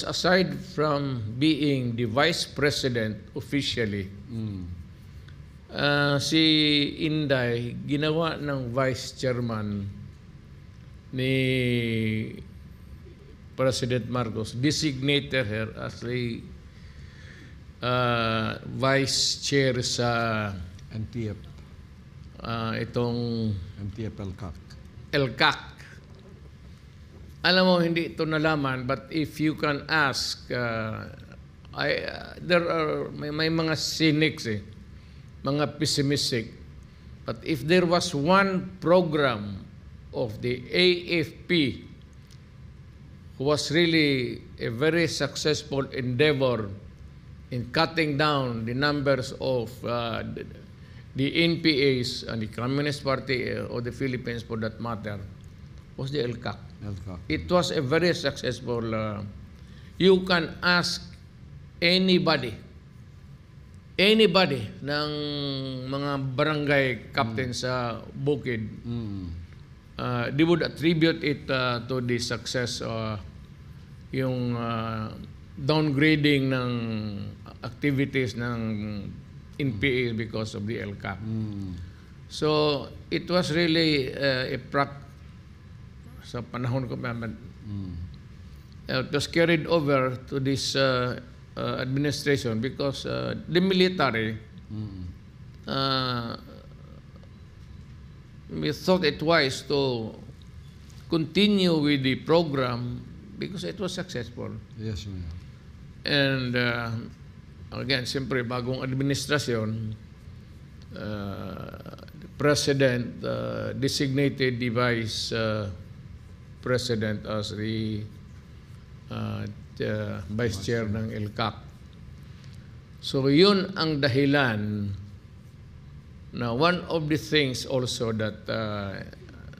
Aside from being the vice president officially, si Inday ginawa ng vice chairman ni President Marcos, designated her as a vice chair sa NTF. Itong NTF LCAC. LCAC. Alam mo, hindi ito nalaman, but if you can ask, there are, may mga cynics mga pessimistic. But if there was one program of the AFP who was really a very successful endeavor in cutting down the numbers of the NPAs and the Communist Party of the Philippines, for that matter, was the LCAC. It was a very successful. You can ask anybody ng mga barangay captain sa Bukid. They would attribute it to the success, yung downgrading ng activities ng NPA because of the LCAC. So it was really sa panahon ko, it was carried over to this administration because the military we thought it wise to continue with the program because it was successful. Yes, ma'am. And again, siyempre, bagong administrasyon, the president designated the vice president as the vice chair ng LCAC. So yun ang dahilan na one of the things also that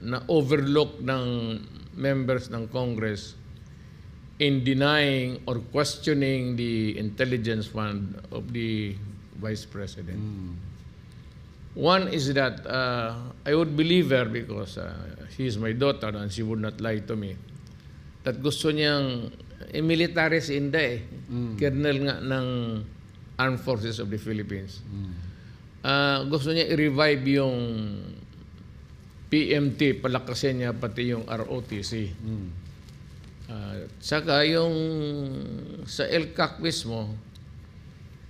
na overlook ng members ng Congress in denying or questioning the intelligence fund of the vice president. One is that I would believe her because she is my daughter and she would not lie to me, that gusto niyang military si Inday, colonel nga ng Armed Forces of the Philippines. Gusto niya i-revive yung PMT, palakasin niya pati yung ROTC. Saka yung sa LCAC mismo,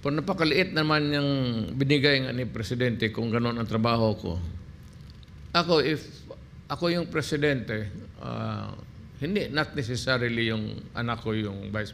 napakaliit naman yung binigay nga ni Presidente kung gano'n ang trabaho ko. If ako yung Presidente, hindi, not necessarily yung anak ko yung Vice